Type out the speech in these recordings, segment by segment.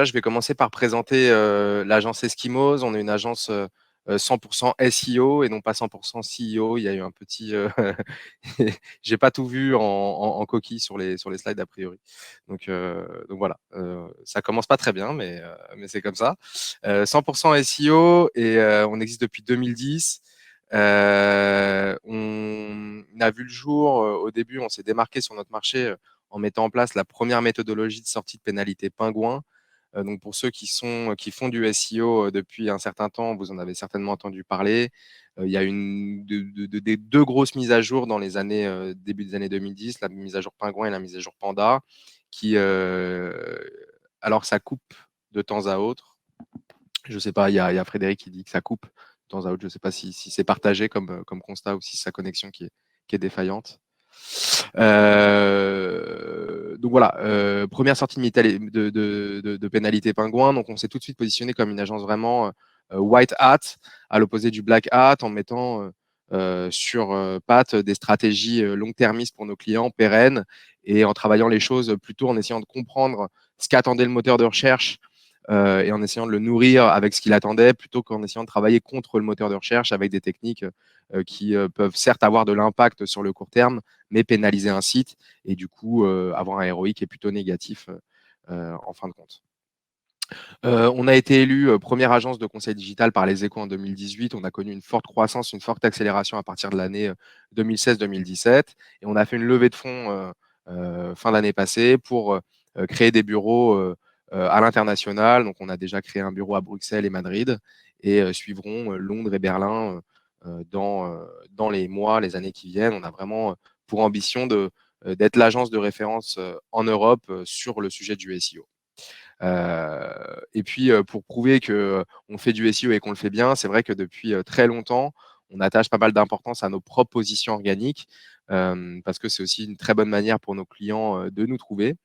Je vais commencer par présenter l'agence Eskimos. On est une agence 100% SEO et non pas 100% CEO. Il y a eu un petit. J'ai pas tout vu en coquille sur les slides a priori. Donc voilà, ça commence pas très bien, mais c'est comme ça. 100% SEO et on existe depuis 2010. On a vu le jour au début, on s'est démarqué sur notre marché en mettant en place la première méthodologie de sortie de pénalité pingouin. Donc pour ceux qui font du SEO depuis un certain temps, vous en avez certainement entendu parler. Il y a des deux grosses mises à jour dans les années début des années 2010, la mise à jour Pingouin et la mise à jour Panda, qui alors ça coupe de temps à autre. Je sais pas, il y a Frédéric qui dit que ça coupe de temps à autre. Je sais pas si c'est partagé comme constat ou si c'est sa connexion qui est défaillante. Donc voilà, première sortie de pénalité pingouin. Donc on s'est tout de suite positionné comme une agence vraiment white hat, à l'opposé du black hat, en mettant sur pattes des stratégies long-termistes pour nos clients, pérennes, et en travaillant les choses plutôt en essayant de comprendre ce qu'attendait le moteur de recherche et en essayant de le nourrir avec ce qu'il attendait, plutôt qu'en essayant de travailler contre le moteur de recherche avec des techniques qui peuvent certes avoir de l'impact sur le court terme, mais pénaliser un site et du coup avoir un ROI qui est plutôt négatif en fin de compte. On a été élu première agence de conseil digital par les Échos en 2018. On a connu une forte croissance, une forte accélération à partir de l'année 2016-2017. Et on a fait une levée de fonds fin d'année passée pour créer des bureaux à l'international. Donc, on a déjà créé un bureau à Bruxelles et Madrid et suivront Londres et Berlin dans les mois, les années qui viennent. On a vraiment pour ambition d'être l'agence de référence en Europe sur le sujet du SEO. Et puis, pour prouver qu'on fait du SEO et qu'on le fait bien, c'est vrai que depuis très longtemps, on attache pas mal d'importance à nos propres positions organiques parce que c'est aussi une très bonne manière pour nos clients de nous trouver.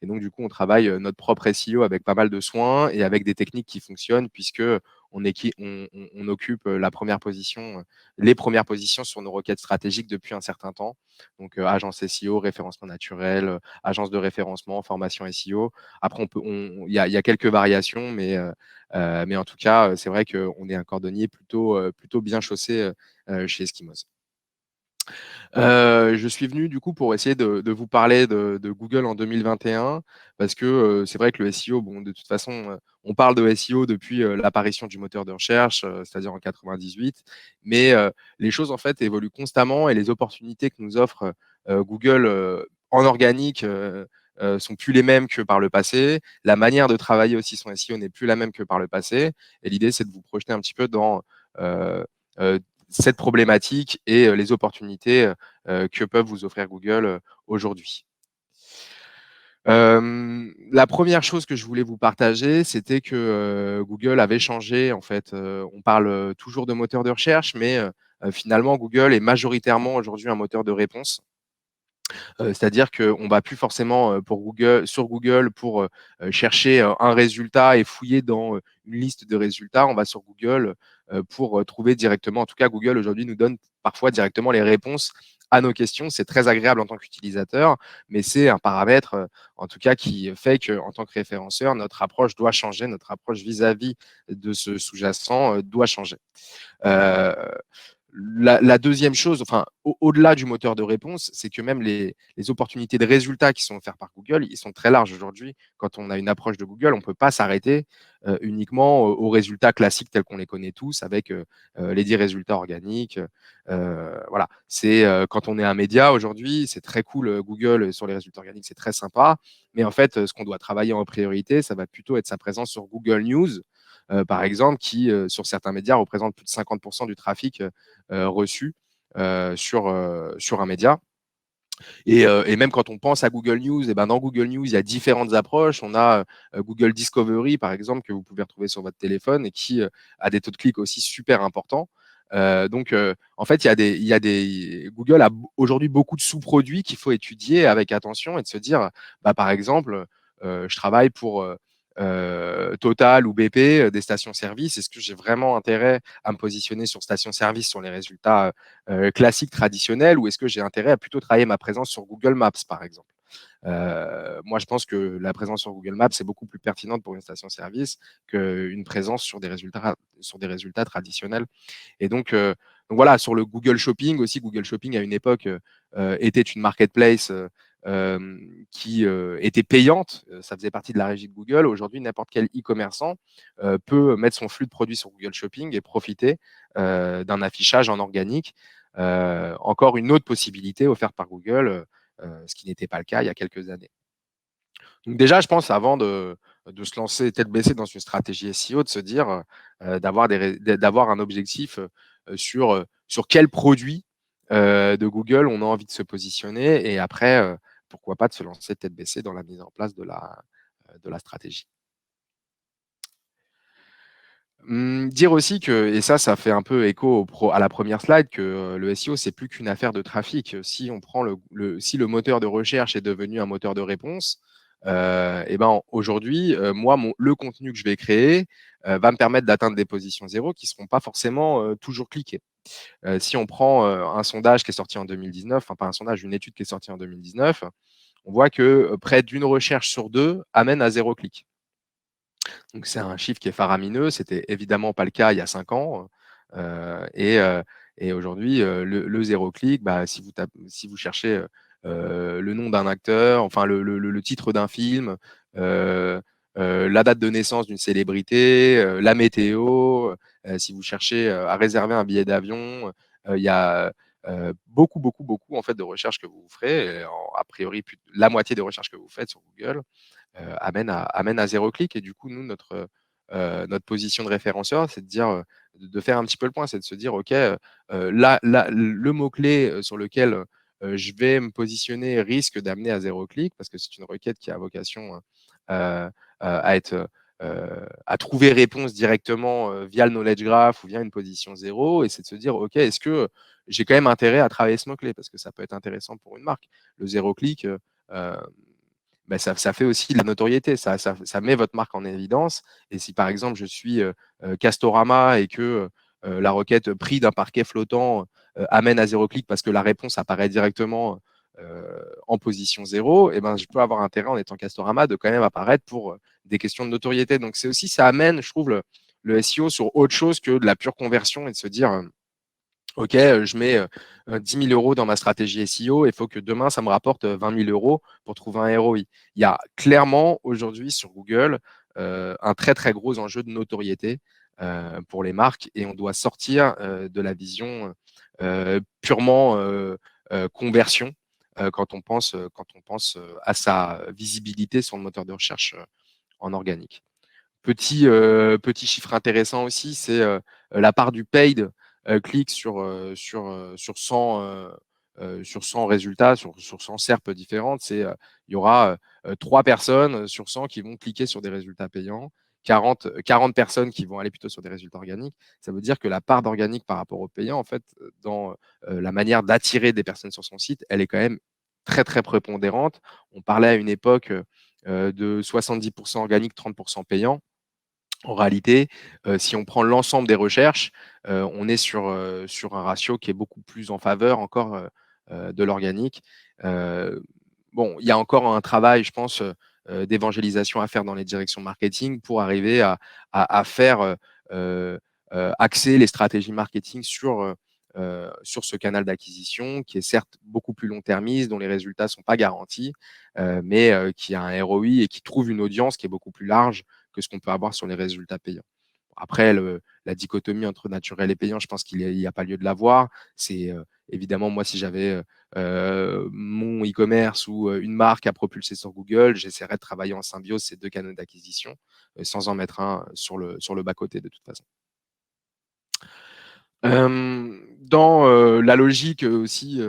Et donc, du coup, on travaille notre propre SEO avec pas mal de soins et avec des techniques qui fonctionnent puisque on occupe la première position, les premières positions sur nos requêtes stratégiques depuis un certain temps. Donc, agence SEO, référencement naturel, agence de référencement, formation SEO. Après, il y a quelques variations, mais en tout cas, c'est vrai qu'on est un cordonnier plutôt bien chaussé chez Eskimos. Je suis venu du coup pour essayer de vous parler de Google en 2021 parce que c'est vrai que le SEO, bon, de toute façon, on parle de SEO depuis l'apparition du moteur de recherche, c'est-à-dire en 98, mais les choses en fait évoluent constamment et les opportunités que nous offre Google en organique sont plus les mêmes que par le passé. La manière de travailler aussi son SEO n'est plus la même que par le passé. Et l'idée, c'est de vous projeter un petit peu dans euh, euh, cette problématique et les opportunités que peuvent vous offrir Google aujourd'hui. La première chose que je voulais vous partager, c'était que Google avait changé. En fait, on parle toujours de moteur de recherche, mais finalement, Google est majoritairement aujourd'hui un moteur de réponse. C'est-à-dire qu'on ne va plus forcément sur Google pour chercher un résultat et fouiller dans une liste de résultats. On va sur Google pour trouver directement. En tout cas, Google aujourd'hui nous donne parfois directement les réponses à nos questions. C'est très agréable en tant qu'utilisateur, mais c'est un paramètre, en tout cas, qui fait qu'en tant que référenceur, notre approche doit changer, notre approche vis-à-vis de ce sous-jacent doit changer. Euh, la deuxième chose, enfin, au-delà du moteur de réponse, c'est que même les opportunités de résultats qui sont offerts par Google, ils sont très larges aujourd'hui. Quand on a une approche de Google, on ne peut pas s'arrêter uniquement aux résultats classiques tels qu'on les connaît tous, avec les 10 résultats organiques. Voilà. C'est quand on est un média aujourd'hui, c'est très cool Google sur les résultats organiques, c'est très sympa. Mais en fait, ce qu'on doit travailler en priorité, ça va plutôt être sa présence sur Google News, par exemple, qui sur certains médias représente plus de 50% du trafic reçu sur un média. Et même quand on pense à Google News, et ben dans Google News, il y a différentes approches. On a Google Discovery, par exemple, que vous pouvez retrouver sur votre téléphone et qui a des taux de clic aussi super importants. En fait, Google a aujourd'hui beaucoup de sous-produits qu'il faut étudier avec attention et de se dire, bah, par exemple, je travaille pour Total ou BP, des stations-service. Est-ce que j'ai vraiment intérêt à me positionner sur station-service sur les résultats classiques, traditionnels, ou est-ce que j'ai intérêt à plutôt travailler ma présence sur Google Maps, par exemple? Moi, je pense que la présence sur Google Maps est beaucoup plus pertinente pour une station-service qu'une présence sur des résultats traditionnels. Et donc voilà, sur le Google Shopping aussi, Google Shopping à une époque était une marketplace qui était payante. Ça faisait partie de la régie de Google. Aujourd'hui, n'importe quel e-commerçant peut mettre son flux de produits sur Google Shopping et profiter d'un affichage en organique. Encore une autre possibilité offerte par Google, ce qui n'était pas le cas il y a quelques années. Donc déjà, je pense avant de se lancer tête baissée dans une stratégie SEO, de se dire d'avoir un objectif sur quel produit de Google on a envie de se positionner et après, pourquoi pas de se lancer tête baissée dans la mise en place de la stratégie. Dire aussi que, et ça fait un peu écho à la première slide, que le SEO, c'est plus qu'une affaire de trafic. Si on prend si le moteur de recherche est devenu un moteur de réponse, et ben aujourd'hui, moi, le contenu que je vais créer va me permettre d'atteindre des positions zéro qui ne seront pas forcément toujours cliquées. Si on prend un sondage qui est sorti en 2019, enfin pas un sondage, une étude qui est sortie en 2019, on voit que près d'une recherche sur deux amène à zéro clic. Donc c'est un chiffre qui est faramineux. C'était évidemment pas le cas il y a 5 ans. Et aujourd'hui, le zéro clic, bah, si vous cherchez le nom d'un acteur, enfin le titre d'un film, la date de naissance d'une célébrité, la météo, si vous cherchez à réserver un billet d'avion, il y a beaucoup en fait de recherches que vous ferez. Et a priori, la moitié des recherches que vous faites sur Google amène à zéro clic. Et du coup, nous, notre position de référenceur, c'est de dire, de faire un petit peu le point, c'est de se dire, OK, le mot-clé sur lequel je vais me positionner risque d'amener à zéro clic, parce que c'est une requête qui a vocation à être à trouver réponse directement via le knowledge graph ou via une position zéro, et c'est de se dire, OK, est-ce que j'ai quand même intérêt à travailler ce mot-clé, parce que ça peut être intéressant pour une marque. Le zéro clic, bah, ça fait aussi de la notoriété, ça met votre marque en évidence. Et si par exemple je suis Castorama et que la requête prix d'un parquet flottant amène à zéro clic parce que la réponse apparaît directement en position zéro, et ben, je peux avoir intérêt en étant Castorama de quand même apparaître pour des questions de notoriété. Donc c'est aussi, ça amène, je trouve, le SEO sur autre chose que de la pure conversion et de se dire OK, je mets 10 000 € dans ma stratégie SEO, il faut que demain, ça me rapporte 20 000 € pour trouver un ROI. Il y a clairement aujourd'hui sur Google un très, très gros enjeu de notoriété pour les marques, et on doit sortir de la vision purement conversion quand on pense à sa visibilité sur le moteur de recherche en organique. Petit chiffre intéressant aussi, c'est la part du paid click sur 100 résultats, sur 100 SERP différentes. Il y aura 3 personnes sur 100 qui vont cliquer sur des résultats payants, 40 personnes qui vont aller plutôt sur des résultats organiques. Ça veut dire que la part d'organique par rapport au payant, en fait, dans la manière d'attirer des personnes sur son site, elle est quand même très, très prépondérante. On parlait à une époque de 70% organique, 30% payant. En réalité, si on prend l'ensemble des recherches, on est sur un ratio qui est beaucoup plus en faveur encore de l'organique. Bon, il y a encore un travail, je pense, d'évangélisation à faire dans les directions marketing pour arriver à faire axer les stratégies marketing sur ce canal d'acquisition qui est certes beaucoup plus long-termiste, dont les résultats ne sont pas garantis, mais qui a un ROI et qui trouve une audience qui est beaucoup plus large que ce qu'on peut avoir sur les résultats payants. Après, la dichotomie entre naturel et payant, je pense qu'il n'y a pas lieu de l'avoir. C'est évidemment, moi, si j'avais mon e-commerce ou une marque à propulser sur Google, j'essaierais de travailler en symbiose ces deux canaux d'acquisition sans en mettre un sur le bas-côté de toute façon. Dans la logique aussi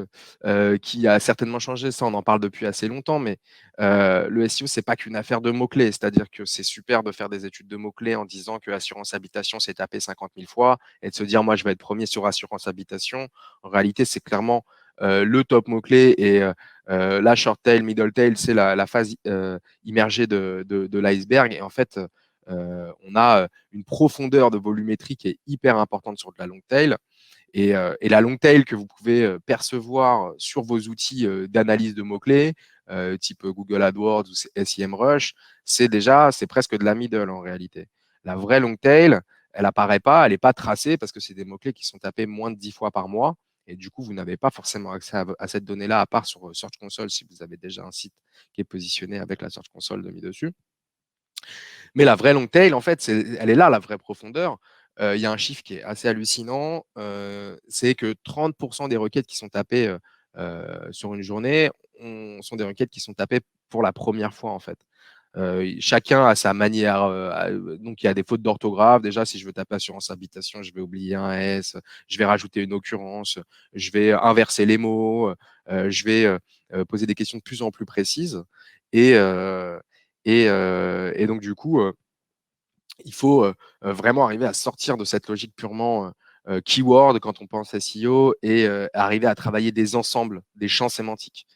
qui a certainement changé, ça on en parle depuis assez longtemps, mais le SEO, c'est pas qu'une affaire de mots-clés. C'est-à-dire que c'est super de faire des études de mots-clés en disant que assurance habitation s'est tapé 50 000 fois et de se dire moi je vais être premier sur assurance habitation. En réalité, c'est clairement le top mot-clé, et la short tail, middle tail, c'est la phase immergée de l'iceberg. Et en fait, on a une profondeur de volumétrie qui est hyper importante sur de la long tail. Et la long tail que vous pouvez percevoir sur vos outils d'analyse de mots-clés, type Google AdWords ou SEMrush, c'est presque de la middle en réalité. La vraie long tail, elle apparaît pas, elle n'est pas tracée parce que c'est des mots-clés qui sont tapés moins de 10 fois par mois. Et du coup, vous n'avez pas forcément accès à cette donnée-là, à part sur Search Console si vous avez déjà un site qui est positionné avec la Search Console de mis dessus. Mais la vraie long tail, en fait, elle est là, la vraie profondeur. Il y a un chiffre qui est assez hallucinant, c'est que 30% des requêtes qui sont tapées sur une journée sont des requêtes qui sont tapées pour la première fois, en fait. Chacun a sa manière. Donc, il y a des fautes d'orthographe. Déjà, si je veux taper assurance habitation, je vais oublier un S, je vais rajouter une occurrence, je vais inverser les mots, je vais poser des questions de plus en plus précises. Et, et donc, du coup, il faut vraiment arriver à sortir de cette logique purement keyword quand on pense SEO et arriver à travailler des ensembles, des champs sémantiques.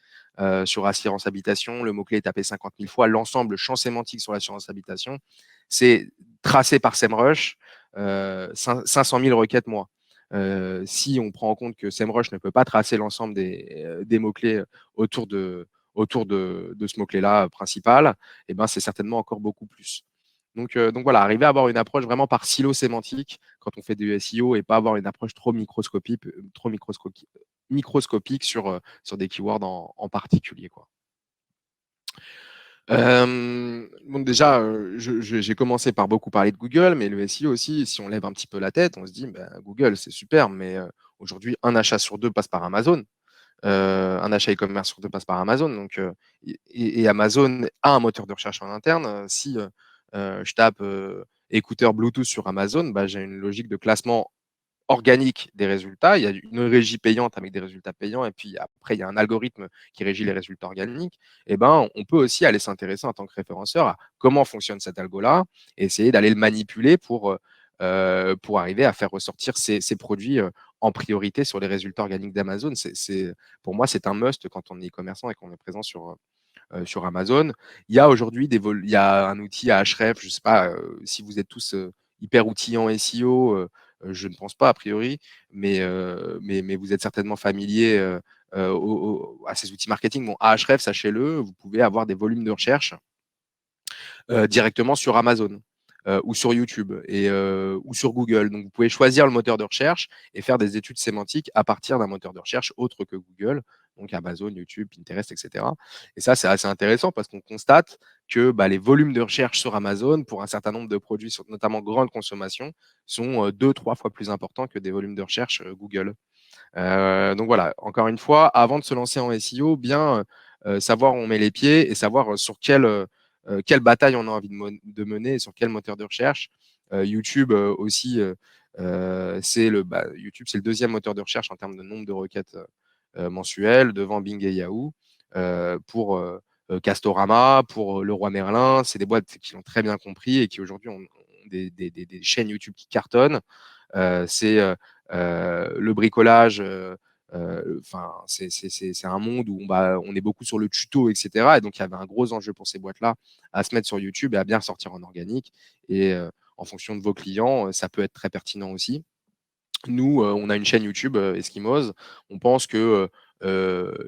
Sur assurance habitation, le mot-clé est tapé 50 000 fois. L'ensemble, le champ sémantique sur l'assurance habitation, c'est tracé par SEMrush, 500 000 requêtes mois. Si on prend en compte que SEMrush ne peut pas tracer l'ensemble des mots-clés autour de ce mot-clé-là principal, eh ben, c'est certainement encore beaucoup plus. Donc voilà, arriver à avoir une approche vraiment par silo sémantique quand on fait du SEO et pas avoir une approche trop microscopique sur des keywords en particulier, quoi. Donc déjà, j'ai commencé par beaucoup parler de Google, mais le SEO aussi, si on lève un petit peu la tête, on se dit, ben, Google, c'est super, mais aujourd'hui, un achat sur deux passe par Amazon. Un achat e-commerce sur deux passe par Amazon. Donc, et Amazon a un moteur de recherche en interne. Si je tape écouteurs Bluetooth sur Amazon, bah, j'ai une logique de classement organique des résultats. Il y a une régie payante avec des résultats payants, et puis après, il y a un algorithme qui régit les résultats organiques. Et ben, on peut aussi aller s'intéresser en tant que référenceur à comment fonctionne cet algo-là et essayer d'aller le manipuler pour arriver à faire ressortir ces produits en priorité sur les résultats organiques d'Amazon. Pour moi, c'est un must quand on est e-commerçant et qu'on est présent sur Amazon. Il y a aujourd'hui il y a un outil à Ahref, je ne sais pas si vous êtes tous hyper outillés en SEO, je ne pense pas a priori, mais vous êtes certainement familier à ces outils marketing. Bon, à Ahref, sachez-le, vous pouvez avoir des volumes de recherche directement sur Amazon ou sur YouTube ou sur Google. Donc, vous pouvez choisir le moteur de recherche et faire des études sémantiques à partir d'un moteur de recherche autre que Google, donc Amazon, YouTube, Pinterest, etc. Et ça, c'est assez intéressant parce qu'on constate que les volumes de recherche sur Amazon pour un certain nombre de produits, notamment grande consommation, sont 2-3 fois plus importants que des volumes de recherche Google. Donc voilà, encore une fois, avant de se lancer en SEO, bien savoir où on met les pieds et savoir sur quelle bataille on a envie de mener et sur quel moteur de recherche. YouTube aussi, YouTube, c'est le deuxième moteur de recherche en termes de nombre de requêtes mensuelles, devant Bing et Yahoo. Pour Castorama, pour Leroy Merlin, c'est des boîtes qui l'ont très bien compris et qui aujourd'hui ont des chaînes YouTube qui cartonnent. C'est le bricolage. C'est un monde où on est beaucoup sur le tuto, etc. Et donc, il y avait un gros enjeu pour ces boîtes-là à se mettre sur YouTube et à bien sortir en organique. Et en fonction de vos clients, ça peut être très pertinent aussi. Nous, on a une chaîne YouTube, Eskimos. On pense que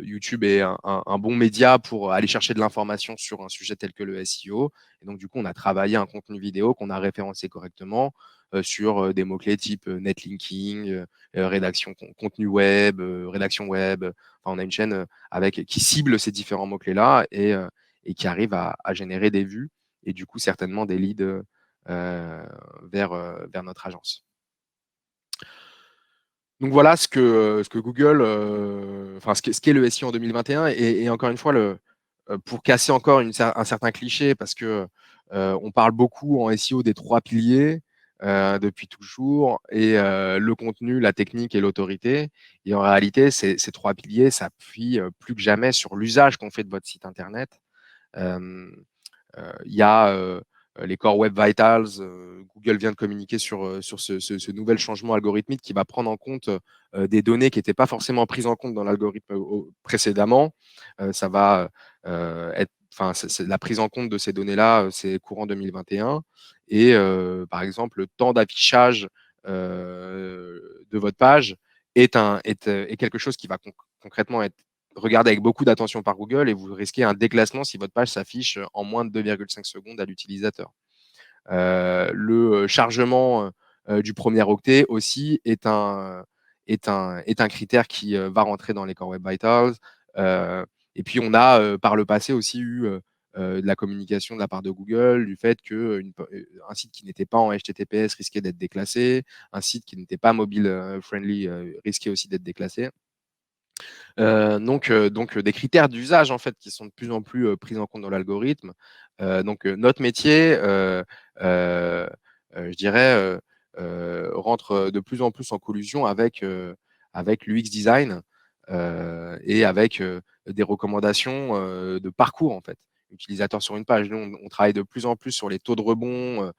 YouTube est un bon média pour aller chercher de l'information sur un sujet tel que le SEO. Et donc, du coup, on a travaillé un contenu vidéo qu'on a référencé correctement sur des mots-clés type netlinking, rédaction contenu web, rédaction web. Enfin, on a une chaîne qui cible ces différents mots-clés-là et qui arrive à générer des vues et du coup, certainement des leads vers notre agence. Donc voilà ce que Google, ce qu'est le SEO en 2021. Et encore une fois, pour casser encore un certain cliché, parce que on parle beaucoup en SEO des 3 piliers depuis toujours, et le contenu, la technique et l'autorité. Et en réalité, ces 3 piliers s'appuient plus que jamais sur l'usage qu'on fait de votre site internet. Il y a les Core Web Vitals. Google vient de communiquer sur ce nouvel changement algorithmique qui va prendre en compte des données qui n'étaient pas forcément prises en compte dans l'algorithme précédemment. Ça va être, la prise en compte de ces données-là, c'est courant 2021. Et par exemple, le temps d'affichage de votre page est quelque chose qui va concrètement être regardé avec beaucoup d'attention par Google et vous risquez un déclassement si votre page s'affiche en moins de 2,5 secondes à l'utilisateur. Le chargement du premier octet aussi est un critère qui va rentrer dans les Core Web Vitals. Et puis, on a par le passé aussi eu de la communication de la part de Google, du fait qu'un site qui n'était pas en HTTPS risquait d'être déclassé, un site qui n'était pas mobile friendly risquait aussi d'être déclassé. Donc des critères d'usage en fait qui sont de plus en plus pris en compte dans l'algorithme. Donc notre métier, je dirais, rentre de plus en plus en collusion avec l'UX design et avec des recommandations de parcours en fait utilisateur sur une page. Nous, on travaille de plus en plus sur les taux de rebond,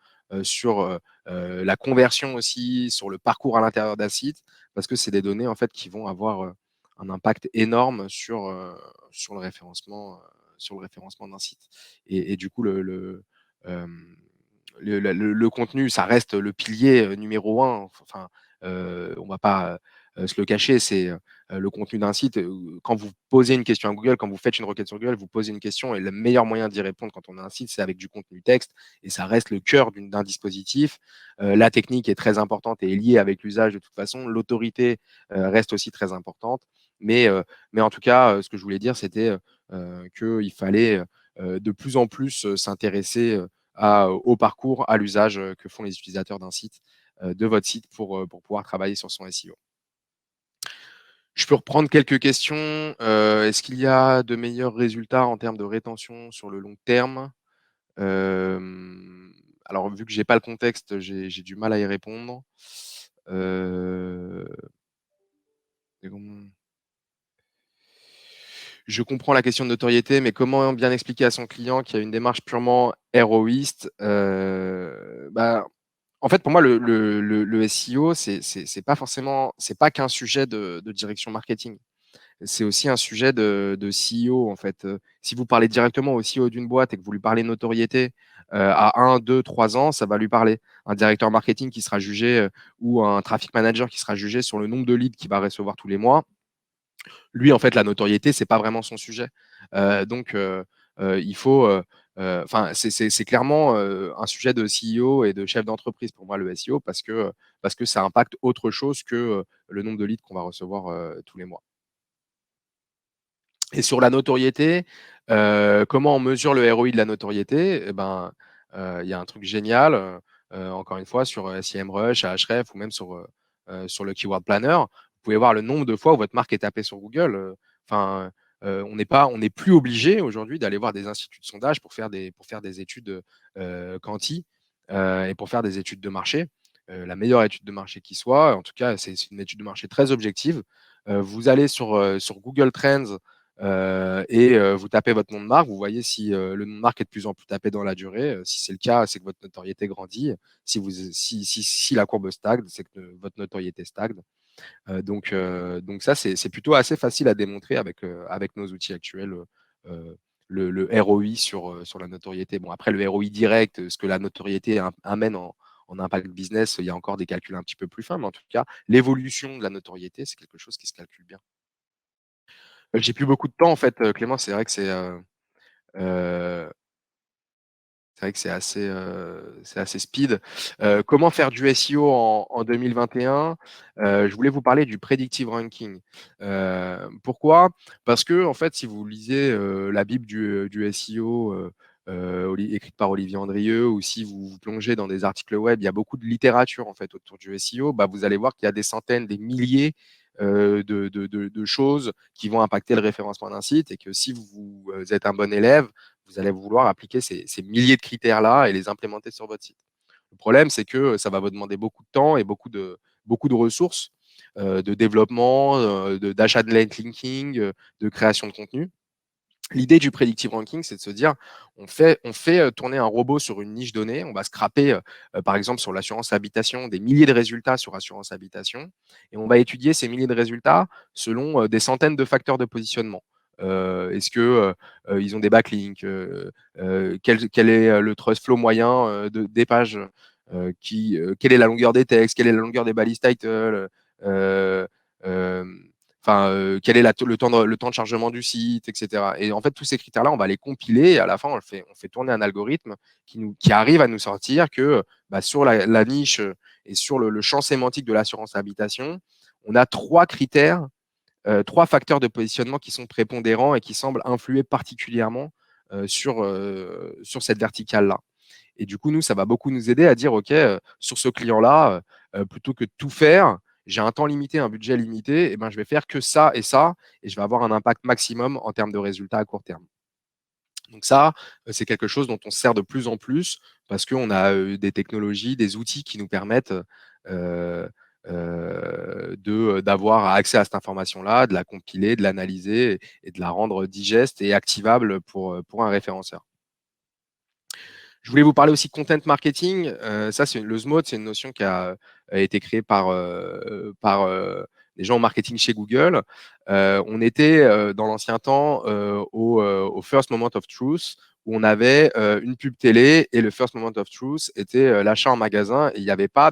sur la conversion aussi, sur le parcours à l'intérieur d'un site, parce que c'est des données en fait qui vont avoir un impact énorme sur le référencement d'un site. Et du coup, le contenu, ça reste le pilier numéro un. Enfin, on ne va pas se le cacher, c'est le contenu d'un site. Quand vous posez une question à Google, quand vous faites une requête sur Google, vous posez une question et le meilleur moyen d'y répondre quand on a un site, c'est avec du contenu texte et ça reste le cœur d'un dispositif. La technique est très importante et est liée avec l'usage de toute façon. L'autorité reste aussi très importante. Mais en tout cas, ce que je voulais dire, c'était qu'il fallait de plus en plus s'intéresser au parcours, à l'usage que font les utilisateurs d'un site, de votre site pour pouvoir travailler sur son SEO. Je peux reprendre quelques questions. Est-ce qu'il y a de meilleurs résultats en termes de rétention sur le long terme? Alors, vu que j'ai pas le contexte, j'ai du mal à y répondre. Euh, Je comprends la question de notoriété, mais comment bien expliquer à son client qu'il y a une démarche purement héroïste? En fait, pour moi, le SEO, c'est pas forcément, c'est pas qu'un sujet de direction marketing. C'est aussi un sujet de CEO, en fait. Si vous parlez directement au CEO d'une boîte et que vous lui parlez notoriété à 1, 2, 3 ans, ça va lui parler. Un directeur marketing qui sera jugé ou un traffic manager qui sera jugé sur le nombre de leads qu'il va recevoir tous les mois, lui, en fait, la notoriété, c'est pas vraiment son sujet. Il faut, enfin, c'est clairement un sujet de CEO et de chef d'entreprise pour moi, le SEO, parce que ça impacte autre chose que le nombre de leads qu'on va recevoir tous les mois. Et sur la notoriété, comment on mesure le ROI de la notoriété? Eh ben, il y a un truc génial, encore une fois, sur SEMrush, Ahrefs ou même sur le Keyword Planner. Vous pouvez voir le nombre de fois où votre marque est tapée sur Google. Enfin, on n'est plus obligé aujourd'hui d'aller voir des instituts de sondage pour faire des études quanti et pour faire des études de marché. La meilleure étude de marché qui soit, en tout cas, c'est une étude de marché très objective. Vous allez sur Google Trends et vous tapez votre nom de marque, vous voyez si le nom de marque est de plus en plus tapé dans la durée. Si c'est le cas, c'est que votre notoriété grandit. Si la courbe stagne, c'est que votre notoriété stagne. Donc ça, c'est plutôt assez facile à démontrer avec nos outils actuels, le ROI sur la notoriété. Bon, après, le ROI direct, ce que la notoriété amène en impact business, il y a encore des calculs un petit peu plus fins, mais en tout cas, l'évolution de la notoriété, c'est quelque chose qui se calcule bien. J'ai plus beaucoup de temps en fait, Clément, heu, c'est vrai que c'est assez speed. Comment faire du SEO en 2021? Je voulais vous parler du predictive ranking. Pourquoi? Parce que en fait, si vous lisez, la bible du SEO, écrite par Olivier Andrieux, ou si vous vous plongez dans des articles web, il y a beaucoup de littérature en fait autour du SEO. Bah, vous allez voir qu'il y a des centaines, des milliers, de choses qui vont impacter le référencement d'un site et que si vous êtes un bon élève, vous allez vouloir appliquer ces milliers de critères-là et les implémenter sur votre site. Le problème, c'est que ça va vous demander beaucoup de temps et beaucoup de ressources de développement, d'achat de linking, de création de contenu. L'idée du predictive ranking, c'est de se dire, on fait tourner un robot sur une niche donnée, on va scraper, par exemple, sur l'assurance habitation, des milliers de résultats sur assurance habitation, et on va étudier ces milliers de résultats selon des centaines de facteurs de positionnement. Est-ce que ils ont des backlinks? Quel est le trust flow moyen des pages? Quelle est la longueur des textes? Quelle est la longueur des balises title? quel est le temps de chargement du site, etc. Et en fait, tous ces critères-là, on va les compiler et à la fin, on fait tourner un algorithme qui arrive à nous sortir que sur la niche et sur le champ sémantique de l'assurance habitation, on a trois critères, trois facteurs de positionnement qui sont prépondérants et qui semblent influer particulièrement sur cette verticale-là. Et du coup, nous, ça va beaucoup nous aider à dire, OK, sur ce client-là, plutôt que de tout faire, j'ai un temps limité, un budget limité, et ben, je vais faire que ça, et je vais avoir un impact maximum en termes de résultats à court terme. Donc ça, c'est quelque chose dont on se sert de plus en plus parce qu'on a des technologies, des outils qui nous permettent d'avoir accès à cette information-là, de la compiler, de l'analyser et de la rendre digeste et activable pour un référenceur. Je voulais vous parler aussi de content marketing. Ça, le SMOD, c'est une notion qui a été créée par des gens au marketing chez Google. On était dans l'ancien temps au First Moment of Truth, où on avait une pub télé et le First Moment of Truth était l'achat en magasin et il n'y avait pas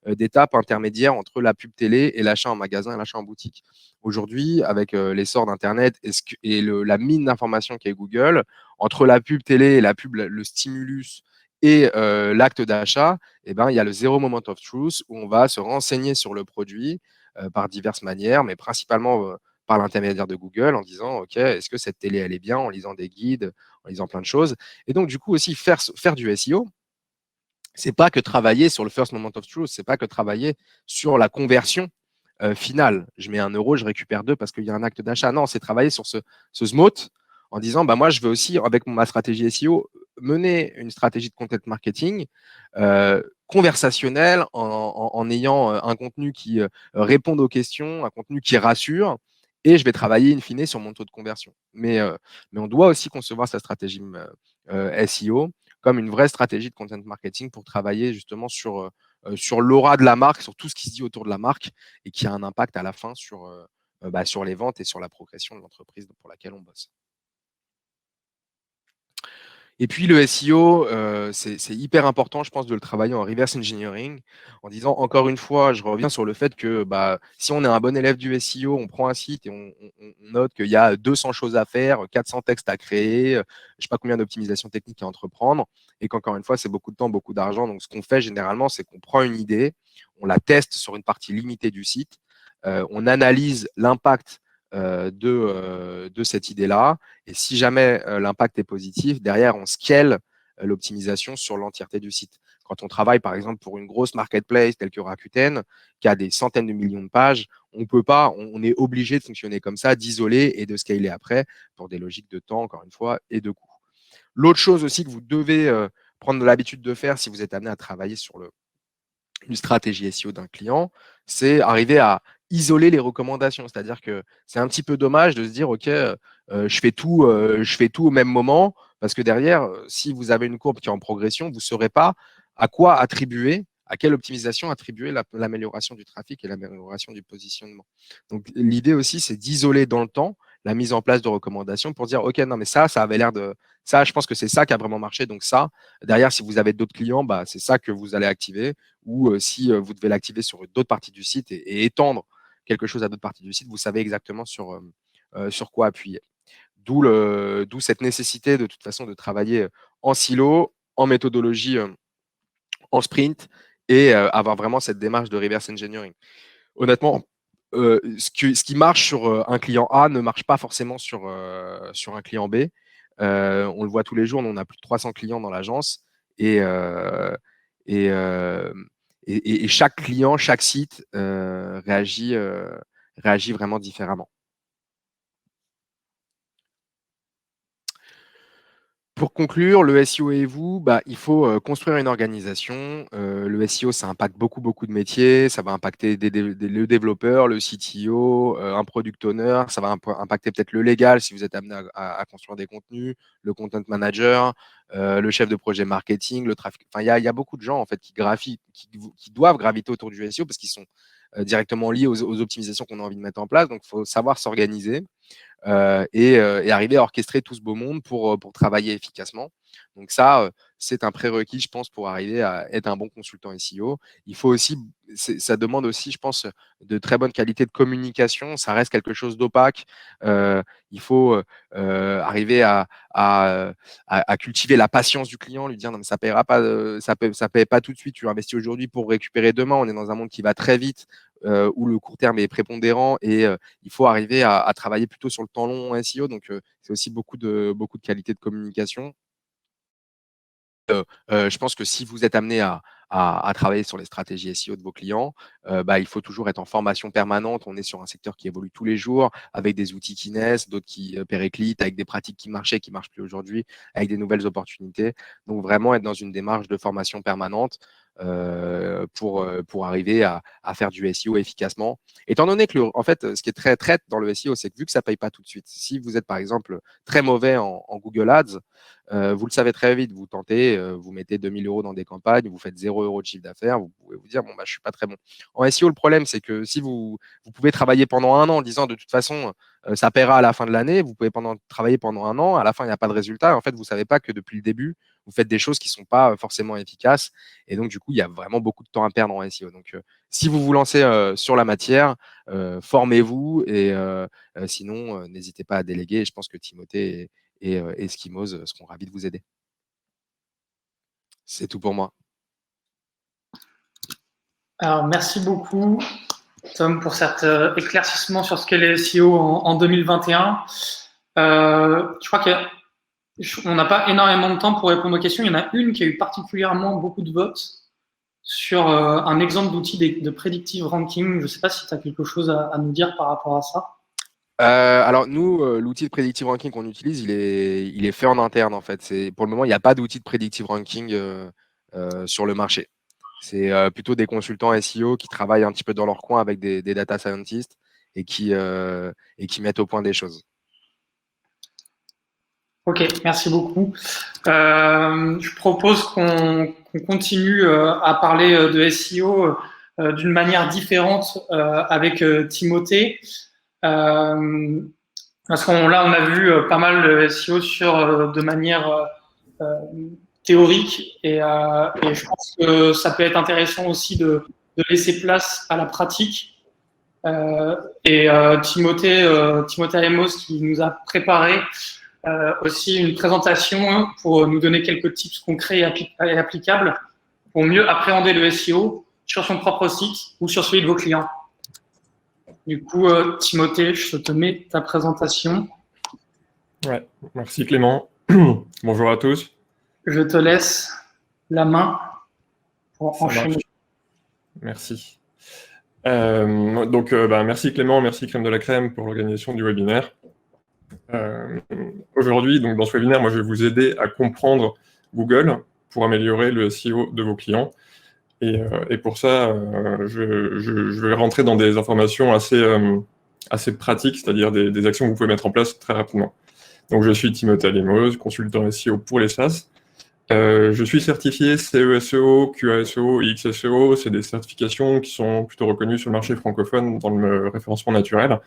d'étape intermédiaire entre la pub télé et l'achat en magasin et l'achat en boutique. Aujourd'hui, avec l'essor d'Internet et la mine d'informations qu'est Google, entre la pub télé et la pub, le stimulus et l'acte d'achat, eh ben, il y a le zero moment of truth où on va se renseigner sur le produit par diverses manières, mais principalement par l'intermédiaire de Google en disant OK, est-ce que cette télé elle est bien, en lisant des guides, en lisant plein de choses. Et donc du coup aussi faire du SEO, c'est pas que travailler sur le first moment of truth, c'est pas que travailler sur la conversion finale. Je mets 1 euro, je récupère 2 parce qu'il y a un acte d'achat. Non, c'est travailler sur ce SMOT en disant moi, je veux aussi, avec ma stratégie SEO, mener une stratégie de content marketing conversationnelle en ayant un contenu qui réponde aux questions, un contenu qui rassure. Et je vais travailler in fine sur mon taux de conversion. Mais on doit aussi concevoir sa stratégie SEO comme une vraie stratégie de content marketing pour travailler justement sur l'aura de la marque, sur tout ce qui se dit autour de la marque et qui a un impact à la fin sur les ventes et sur la progression de l'entreprise pour laquelle on bosse. Et puis le SEO, c'est hyper important, je pense, de le travailler en reverse engineering, en disant encore une fois, je reviens sur le fait que si on est un bon élève du SEO, on prend un site et on note qu'il y a 200 choses à faire, 400 textes à créer, je ne sais pas combien d'optimisations techniques à entreprendre, et qu'encore une fois, c'est beaucoup de temps, beaucoup d'argent. Donc ce qu'on fait généralement, c'est qu'on prend une idée, on la teste sur une partie limitée du site, on analyse l'impact de cette idée-là. Et si jamais l'impact est positif, derrière, on scale l'optimisation sur l'entièreté du site. Quand on travaille, par exemple, pour une grosse marketplace telle que Rakuten, qui a des centaines de millions de pages, on peut pas, on est obligé de fonctionner comme ça, d'isoler et de scaler après pour des logiques de temps, encore une fois, et de coût. L'autre chose aussi que vous devez prendre l'habitude de faire si vous êtes amené à travailler sur une stratégie SEO d'un client, c'est arriver à isoler les recommandations. C'est-à-dire que c'est un petit peu dommage de se dire, OK, je fais tout au même moment, parce que derrière, si vous avez une courbe qui est en progression, vous ne saurez pas à quoi attribuer, à quelle optimisation attribuer l'amélioration du trafic et l'amélioration du positionnement. Donc, l'idée aussi, c'est d'isoler dans le temps la mise en place de recommandations pour dire, OK, non, mais ça avait l'air de… Ça, je pense que c'est ça qui a vraiment marché. Donc ça, derrière, si vous avez d'autres clients, c'est ça que vous allez activer ou si vous devez l'activer sur d'autres parties du site et étendre quelque chose à d'autres parties du site, vous savez exactement sur quoi appuyer. D'où cette nécessité de toute façon de travailler en silo, en méthodologie, en sprint et avoir vraiment cette démarche de reverse engineering. Honnêtement, ce qui marche sur un client A ne marche pas forcément sur un client B. On le voit tous les jours, on a plus de 300 clients dans l'agence et, et, euh, et chaque client, chaque site réagit vraiment différemment. Pour conclure, le SEO et vous, il faut construire une organisation. Le SEO, ça impacte beaucoup, beaucoup de métiers. Ça va impacter le développeur, le CTO, un product owner. Ça va impacter peut-être le légal si vous êtes amené à construire des contenus, le content manager, le chef de projet marketing, le trafic. Enfin, il y a beaucoup de gens en fait qui doivent graviter autour du SEO parce qu'ils sont directement liés aux optimisations qu'on a envie de mettre en place. Donc, il faut savoir s'organiser. et arriver à orchestrer tout ce beau monde pour travailler efficacement. Donc ça, c'est un prérequis, je pense, pour arriver à être un bon consultant SEO. Il faut aussi, ça demande aussi, je pense, de très bonne qualité de communication. Ça reste quelque chose d'opaque. Il faut arriver à cultiver la patience du client, lui dire non mais ça paiera pas, ça paye pas tout de suite. Tu investis aujourd'hui pour récupérer demain. On est dans un monde qui va très vite, où le court terme est prépondérant et il faut arriver à travailler plutôt sur le temps long en SEO. Donc c'est aussi beaucoup de qualité de communication. Je pense que si vous êtes amené à travailler sur les stratégies SEO de vos clients, il faut toujours être en formation permanente. On est sur un secteur qui évolue tous les jours, avec des outils qui naissent, d'autres qui périclitent, avec des pratiques qui marchaient, qui ne marchent plus aujourd'hui, avec des nouvelles opportunités. Donc vraiment être dans une démarche de formation permanente pour arriver à faire du SEO efficacement. Étant donné que, en fait, ce qui est très traite dans le SEO, c'est que vu que ça ne paye pas tout de suite, si vous êtes par exemple très mauvais en Google Ads, vous le savez très vite, vous tentez, vous mettez 2000 € dans des campagnes, vous faites 0 € de chiffre d'affaires, vous pouvez vous dire, bon, bah, je suis pas très bon. En SEO, le problème, c'est que si vous pouvez travailler pendant un an en disant, de toute façon, ça paiera à la fin de l'année, vous pouvez travailler pendant un an, à la fin, il n'y a pas de résultat. En fait, vous savez pas que depuis le début, vous faites des choses qui sont pas forcément efficaces. Et donc, du coup, il y a vraiment beaucoup de temps à perdre en SEO. Donc, si vous vous lancez sur la matière, formez-vous et sinon, n'hésitez pas à déléguer. Et je pense que Timothée et Eskimos seront ravis de vous aider. C'est tout pour moi. Alors, merci beaucoup, Tom, pour cet éclaircissement sur ce qu'est les SEO en 2021. Je crois qu'on n'a pas énormément de temps pour répondre aux questions. Il y en a une qui a eu particulièrement beaucoup de votes sur un exemple d'outil de predictive ranking. Je ne sais pas si tu as quelque chose à nous dire par rapport à ça. Alors nous, l'outil de predictive ranking qu'on utilise, il est fait en interne en fait. Pour le moment, il n'y a pas d'outil de predictive ranking sur le marché. C'est plutôt des consultants SEO qui travaillent un petit peu dans leur coin avec des data scientists et qui mettent au point des choses. Ok, merci beaucoup. Je propose qu'on continue à parler de SEO d'une manière différente avec Timothée. Parce qu'on là, on a vu pas mal de SEO de manière théorique et je pense que ça peut être intéressant aussi de laisser place à la pratique. Timothée Amos qui nous a préparé aussi une présentation pour nous donner quelques tips concrets et applicables pour mieux appréhender le SEO sur son propre site ou sur celui de vos clients. Du coup, Timothée, je te mets ta présentation. Ouais, merci Clément. Bonjour à tous. Je te laisse la main pour enchaîner. Merci. Merci Clément, merci Crème de la Crème pour l'organisation du webinaire. Aujourd'hui, donc dans ce webinaire, moi je vais vous aider à comprendre Google pour améliorer le SEO de vos clients. Et pour ça, je vais rentrer dans des informations assez pratiques, c'est-à-dire des actions que vous pouvez mettre en place très rapidement. Donc je suis Timothée Amos, consultant SEO pour les SaaS. Je suis certifié CESEO, QASEO et XSEO. C'est des certifications qui sont plutôt reconnues sur le marché francophone dans le référencement naturel.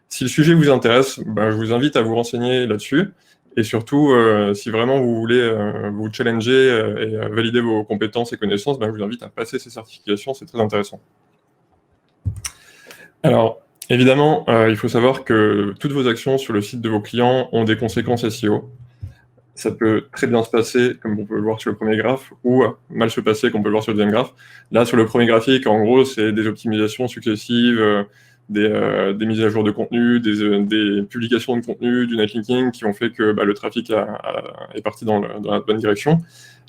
Si le sujet vous intéresse, je vous invite à vous renseigner là-dessus. Et surtout, si vraiment vous voulez vous challenger et valider vos compétences et connaissances, je vous invite à passer ces certifications, c'est très intéressant. Alors, évidemment, il faut savoir que toutes vos actions sur le site de vos clients ont des conséquences SEO. Ça peut très bien se passer, comme on peut le voir sur le premier graphe, ou mal se passer, comme on peut le voir sur le deuxième graphe. Là, sur le premier graphique, en gros, c'est des optimisations successives, des mises à jour de contenu, des publications de contenu, du netlinking qui ont fait que le trafic est parti dans la bonne direction.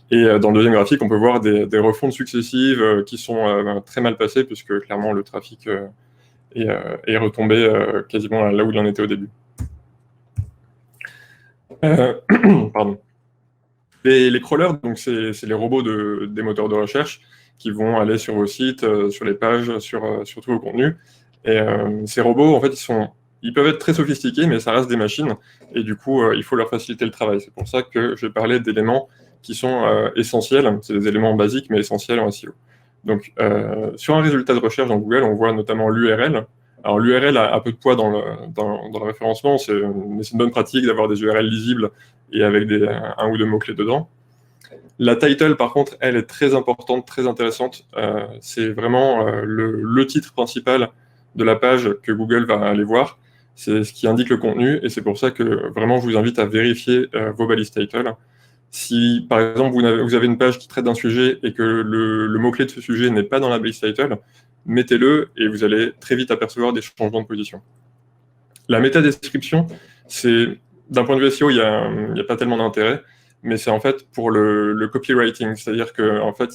Et dans le deuxième graphique, on peut voir des refontes successives qui sont très mal passées, puisque clairement, le trafic est retombé quasiment là où il en était au début. Pardon. Les crawlers, donc c'est les robots des moteurs de recherche qui vont aller sur vos sites, sur les pages, sur tous vos contenus. Et ces robots, en fait, ils peuvent être très sophistiqués, mais ça reste des machines. Et du coup, il faut leur faciliter le travail. C'est pour ça que je vais parler d'éléments qui sont essentiels. C'est des éléments basiques, mais essentiels en SEO. Donc, sur un résultat de recherche dans Google, on voit notamment l'URL. Alors l'URL a peu de poids dans le référencement, mais c'est une bonne pratique d'avoir des URL lisibles et avec un ou deux mots-clés dedans. La title, par contre, elle est très importante, très intéressante. C'est vraiment le titre principal de la page que Google va aller voir. C'est ce qui indique le contenu, et c'est pour ça que vraiment je vous invite à vérifier vos balises title. Si, par exemple, vous avez une page qui traite d'un sujet et que le mot-clé de ce sujet n'est pas dans la balise title, mettez-le et vous allez très vite apercevoir des changements de position. La métadescription, d'un point de vue SEO, il n'y a pas tellement d'intérêt, mais c'est en fait pour le copywriting. C'est-à-dire que en fait,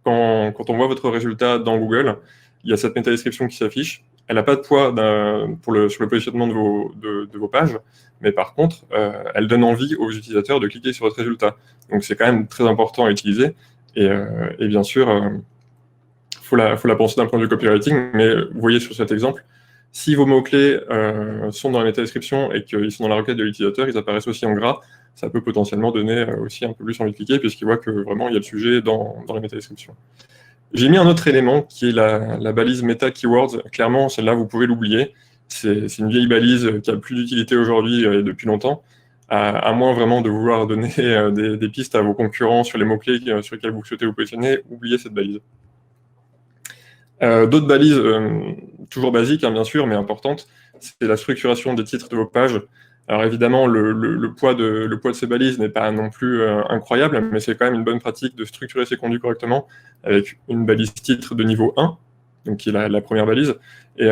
quand on voit votre résultat dans Google, il y a cette métadescription qui s'affiche. Elle n'a pas de poids sur le positionnement de vos pages, mais par contre, elle donne envie aux utilisateurs de cliquer sur votre résultat. Donc c'est quand même très important à utiliser. Et bien sûr, faut la penser d'un point de vue copywriting, mais vous voyez sur cet exemple, si vos mots-clés sont dans la métadescription et qu'ils sont dans la requête de l'utilisateur, ils apparaissent aussi en gras, ça peut potentiellement donner aussi un peu plus envie de cliquer, puisqu'il voit que vraiment il y a le sujet dans la métadescription. J'ai mis un autre élément qui est la balise Meta Keywords. Clairement, celle-là, vous pouvez l'oublier. C'est une vieille balise qui a plus d'utilité aujourd'hui et depuis longtemps, à moins vraiment de vouloir donner des pistes à vos concurrents sur les mots-clés sur lesquels vous souhaitez vous positionner. Oubliez cette balise. D'autres balises, toujours basiques, hein, bien sûr, mais importantes, c'est la structuration des titres de vos pages. Alors évidemment, le poids de ces balises n'est pas non plus incroyable, mais c'est quand même une bonne pratique de structurer ses contenus correctement avec une balise titre de niveau 1, donc qui est la première balise, et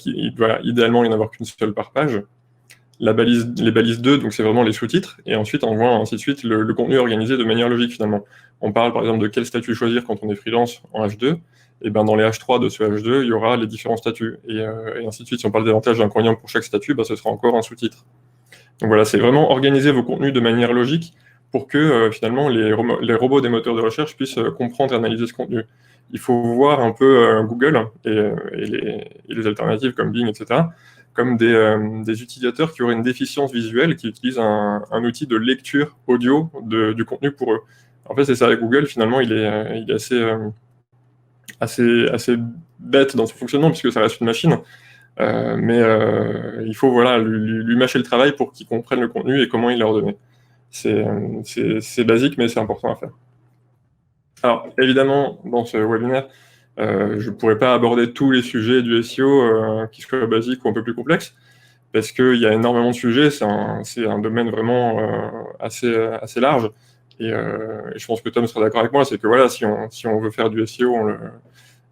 il doit idéalement y en avoir qu'une seule par page. Les balises 2, donc c'est vraiment les sous-titres, et ensuite on voit ainsi de suite le contenu organisé de manière logique finalement. On parle par exemple de quel statut choisir quand on est freelance en H2, et ben dans les H3 de ce H2, il y aura les différents statuts, et ainsi de suite. Si on parle d'avantages et d'inconvénients pour chaque statut, ce sera encore un sous-titre. Donc voilà, c'est vraiment organiser vos contenus de manière logique pour que finalement les robots des moteurs de recherche puissent comprendre et analyser ce contenu. Il faut voir un peu Google et les alternatives comme Bing, etc., comme des utilisateurs qui auraient une déficience visuelle, qui utilisent un outil de lecture audio du contenu pour eux. En fait, c'est ça, Google, finalement, il est assez bête dans son fonctionnement, puisque ça reste une machine. Mais il faut lui mâcher le travail pour qu'il comprenne le contenu et comment il est ordonné. C'est basique, mais c'est important à faire. Alors, évidemment, dans ce webinaire, je ne pourrais pas aborder tous les sujets du SEO qui soient basiques ou un peu plus complexes, parce qu'il y a énormément de sujets, c'est un domaine vraiment assez large, et je pense que Tom sera d'accord avec moi, c'est que voilà, si on veut faire du SEO,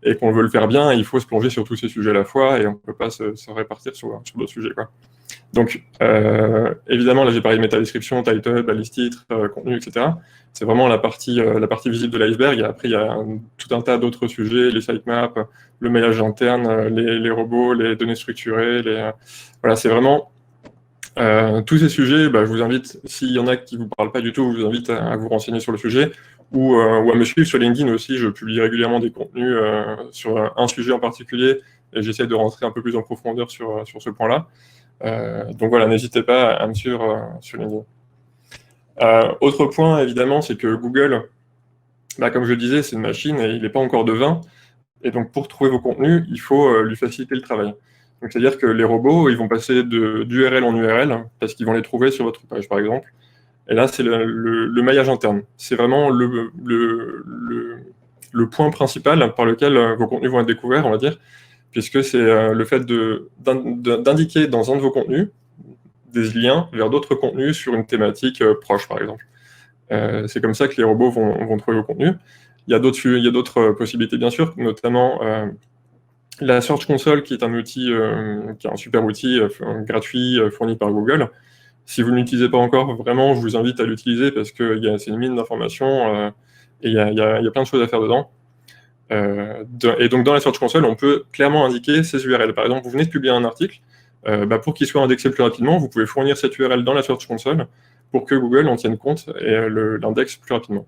et qu'on veut le faire bien, il faut se plonger sur tous ces sujets à la fois, et on ne peut pas se répartir sur d'autres sujets, quoi. Donc, évidemment, là, j'ai parlé de métadescription, title, balise titre, contenu, etc. C'est vraiment la partie visible de l'iceberg, et après, il y a tout un tas d'autres sujets, les sitemaps, le maillage interne, les robots, les données structurées, voilà, c'est vraiment tous ces sujets. Je vous invite, s'il y en a qui ne vous parlent pas du tout, je vous invite à vous renseigner sur le sujet, ou à me suivre sur LinkedIn aussi. Je publie régulièrement des contenus sur un sujet en particulier, et j'essaie de rentrer un peu plus en profondeur sur ce point-là. Donc voilà, n'hésitez pas à me suivre sur LinkedIn. Autre point, évidemment, c'est que Google, comme je le disais, c'est une machine et il n'est pas encore devin. Et donc, pour trouver vos contenus, il faut lui faciliter le travail. Donc, c'est-à-dire que les robots, ils vont passer d'URL en URL parce qu'ils vont les trouver sur votre page, par exemple. Et là, c'est le maillage interne. C'est vraiment le point principal par lequel vos contenus vont être découverts, on va dire, puisque c'est le fait d'indiquer dans un de vos contenus des liens vers d'autres contenus sur une thématique proche, par exemple. C'est comme ça que les robots vont trouver vos contenus. Il y a d'autres possibilités, bien sûr, notamment la Search Console, qui est un outil, qui est un super outil gratuit fourni par Google. Si vous ne l'utilisez pas encore, vraiment, je vous invite à l'utiliser parce que c'est une mine d'informations et il y a plein de choses à faire dedans. Et donc, dans la Search Console, on peut clairement indiquer ces URL. Par exemple, vous venez de publier un article, pour qu'il soit indexé plus rapidement, vous pouvez fournir cette URL dans la Search Console pour que Google en tienne compte et l'indexe plus rapidement.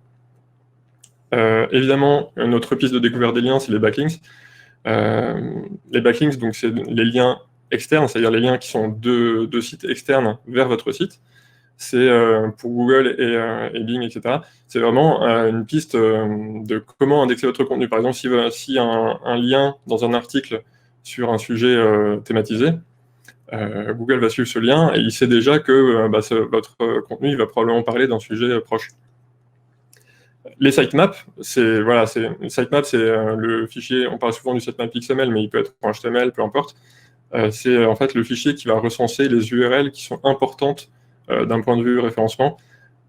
Évidemment, une autre piste de découverte des liens, c'est les backlinks. Les backlinks, donc, c'est les liens externes, c'est-à-dire les liens qui sont de sites externes vers votre site. C'est pour Google et Bing, etc. C'est vraiment une piste de comment indexer votre contenu. Par exemple, si un lien dans un article sur un sujet thématisé, Google va suivre ce lien et il sait déjà que votre contenu il va probablement parler d'un sujet proche. Les sitemaps, c'est le fichier, on parle souvent du sitemap XML, mais il peut être en HTML, peu importe. C'est en fait le fichier qui va recenser les URL qui sont importantes d'un point de vue référencement.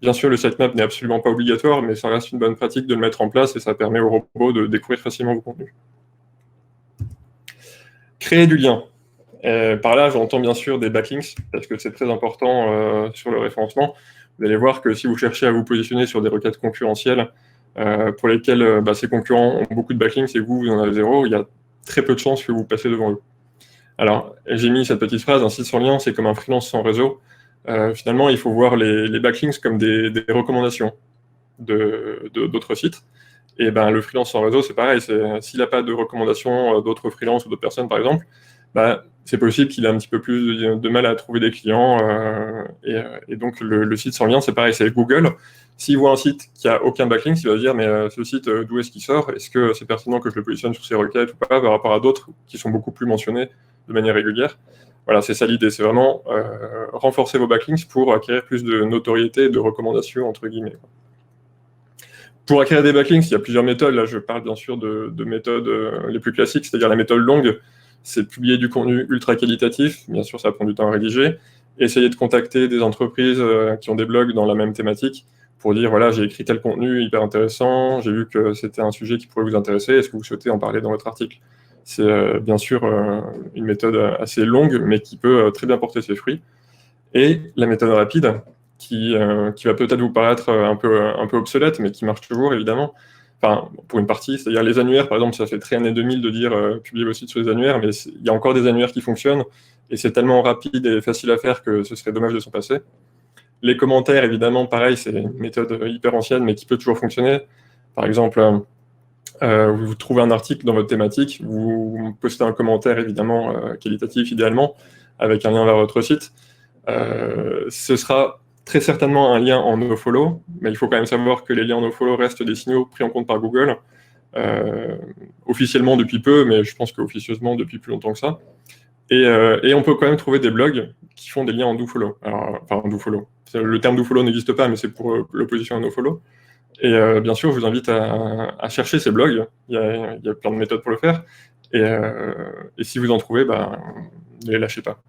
Bien sûr, le sitemap n'est absolument pas obligatoire, mais ça reste une bonne pratique de le mettre en place et ça permet au robot de découvrir facilement vos contenus. Créer du lien. Par là, j'entends bien sûr des backlinks, parce que c'est très important sur le référencement. Vous allez voir que si vous cherchez à vous positionner sur des requêtes concurrentielles pour lesquelles ces concurrents ont beaucoup de backlinks et vous en avez 0, il y a très peu de chances que vous passez devant eux. Alors, j'ai mis cette petite phrase, un site sans lien, c'est comme un freelance sans réseau. Finalement, il faut voir les backlinks comme des recommandations d'autres sites. Et le freelance sans réseau, c'est pareil. S'il n'a pas de recommandations d'autres freelances ou d'autres personnes, par exemple, c'est possible qu'il ait un petit peu plus de mal à trouver des clients. Et donc, le site sans lien, c'est pareil. C'est Google. S'il voit un site qui n'a aucun backlink, il va se dire, mais ce site, d'où est-ce qu'il sort? Est-ce que c'est pertinent que je le positionne sur ces requêtes ou pas, par rapport à d'autres qui sont beaucoup plus mentionnés de manière régulière? Voilà, c'est ça l'idée. C'est vraiment renforcer vos backlinks pour acquérir plus de notoriété, de recommandations, entre guillemets. Pour acquérir des backlinks, il y a plusieurs méthodes. Là, je parle bien sûr de méthodes les plus classiques, c'est-à-dire la méthode longue. C'est publier du contenu ultra qualitatif. Bien sûr, ça prend du temps à rédiger. Essayer de contacter des entreprises qui ont des blogs dans la même thématique pour dire, voilà, j'ai écrit tel contenu hyper intéressant, j'ai vu que c'était un sujet qui pourrait vous intéresser, est-ce que vous souhaitez en parler dans votre article? C'est bien sûr une méthode assez longue, mais qui peut très bien porter ses fruits. Et la méthode rapide, qui va peut-être vous paraître un peu obsolète, mais qui marche toujours, évidemment. Enfin, pour une partie, c'est-à-dire les annuaires, par exemple, ça fait très années 2000 de dire publiez vos sites sur les annuaires, mais il y a encore des annuaires qui fonctionnent, et c'est tellement rapide et facile à faire que ce serait dommage de s'en passer. Les commentaires, évidemment, pareil, c'est une méthode hyper ancienne, mais qui peut toujours fonctionner. Par exemple, vous trouvez un article dans votre thématique, vous postez un commentaire, évidemment, qualitatif, idéalement, avec un lien vers votre site. Ce sera très certainement un lien en nofollow, mais il faut quand même savoir que les liens en nofollow restent des signaux pris en compte par Google, officiellement depuis peu, mais je pense qu'officieusement depuis plus longtemps que ça. Et on peut quand même trouver des blogs qui font des liens en dofollow. Alors, enfin, en dofollow. Le terme dofollow n'existe pas, mais c'est pour l'opposition à nofollow. Et bien sûr, je vous invite à chercher ces blogs. Il y a plein de méthodes pour le faire. Et si vous en trouvez, ne les lâchez pas.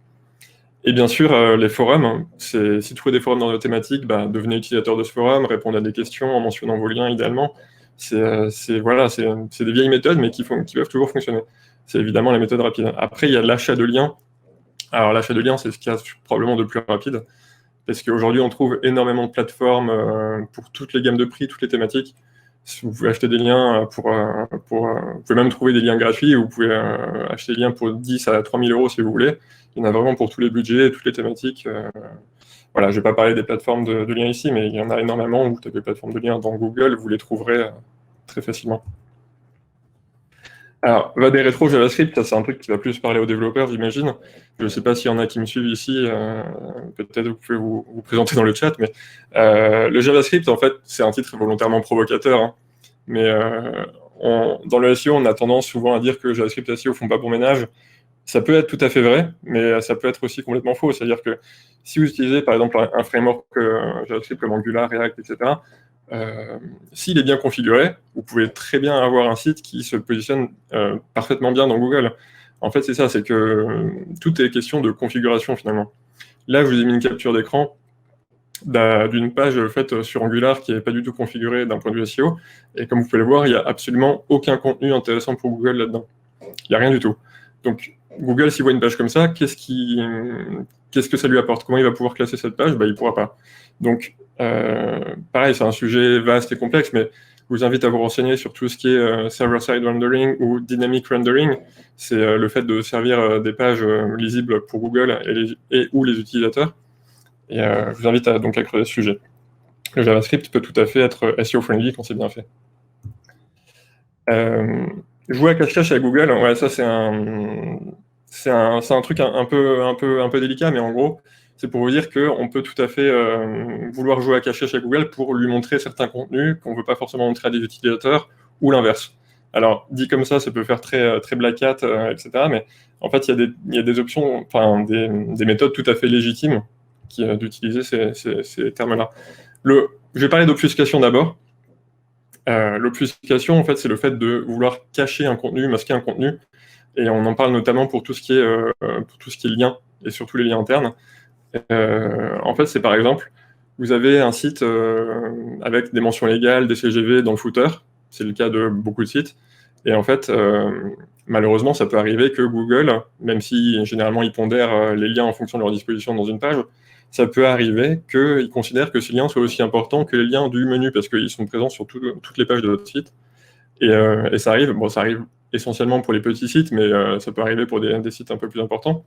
Et bien sûr, les forums, si vous trouvez des forums dans votre thématique, devenez utilisateur de ce forum, répondez à des questions en mentionnant vos liens, idéalement. C'est des vieilles méthodes, mais qui peuvent toujours fonctionner. C'est évidemment la méthode rapide. Après, il y a l'achat de liens. Alors, l'achat de liens, c'est ce qu'il y a probablement de plus rapide, parce qu'aujourd'hui, on trouve énormément de plateformes pour toutes les gammes de prix, toutes les thématiques. Vous pouvez acheter des liens vous pouvez même trouver des liens gratuits, vous pouvez acheter des liens pour 10 à 3 000 € si vous voulez. Il y en a vraiment pour tous les budgets, toutes les thématiques. Voilà, je ne vais pas parler des plateformes de liens ici, mais il y en a énormément. Vous tapez les plateformes de liens dans Google, vous les trouverez très facilement. Alors, des rétro JavaScript, c'est un truc qui va plus parler aux développeurs, j'imagine. Je ne sais pas s'il y en a qui me suivent ici, peut-être vous pouvez vous présenter dans le chat, mais le JavaScript, en fait, c'est un titre volontairement provocateur, hein. Mais dans le SEO, on a tendance souvent à dire que JavaScript et SEO font pas bon ménage. Ça peut être tout à fait vrai, mais ça peut être aussi complètement faux. C'est-à-dire que si vous utilisez, par exemple, un framework JavaScript comme Angular, React, etc., s'il est bien configuré, vous pouvez très bien avoir un site qui se positionne parfaitement bien dans Google. En fait, c'est ça, c'est que tout est question de configuration, finalement. Là, je vous ai mis une capture d'écran d'une page faite sur Angular qui n'est pas du tout configurée d'un point de vue SEO. Et comme vous pouvez le voir, il n'y a absolument aucun contenu intéressant pour Google là-dedans. Il n'y a rien du tout. Donc, Google, s'il voit une page comme ça, qu'est-ce que ça lui apporte? Comment il va pouvoir classer cette page? Il ne pourra pas. Donc, pareil, c'est un sujet vaste et complexe, mais je vous invite à vous renseigner sur tout ce qui est server-side rendering ou dynamic rendering. C'est le fait de servir des pages lisibles pour Google ou les utilisateurs. Et je vous invite donc à creuser ce sujet. Le JavaScript peut tout à fait être SEO-friendly quand c'est bien fait. Jouer à cache-cache avec Google, ouais, ça c'est un truc un peu délicat, mais en gros, c'est pour vous dire qu'on peut tout à fait vouloir jouer à cache-cache avec Google pour lui montrer certains contenus qu'on ne veut pas forcément montrer à des utilisateurs, ou l'inverse. Alors, dit comme ça peut faire très, très black hat, etc. Mais en fait, il y a des options, enfin, des méthodes tout à fait légitimes d'utiliser ces termes-là. Je vais parler d'obfuscation d'abord. L'obfuscation, en fait, c'est le fait de vouloir cacher un contenu, masquer un contenu. Et on en parle notamment pour tout ce qui est lien, et surtout les liens internes. En fait, c'est par exemple, vous avez un site avec des mentions légales, des CGV dans le footer. C'est le cas de beaucoup de sites. Et en fait, malheureusement, ça peut arriver que Google, même si généralement ils pondèrent les liens en fonction de leur disposition dans une page, ça peut arriver qu'ils considèrent que ces liens soient aussi importants que les liens du menu, parce qu'ils sont présents sur toutes les pages de votre site. Et ça arrive essentiellement pour les petits sites, mais ça peut arriver pour des sites un peu plus importants,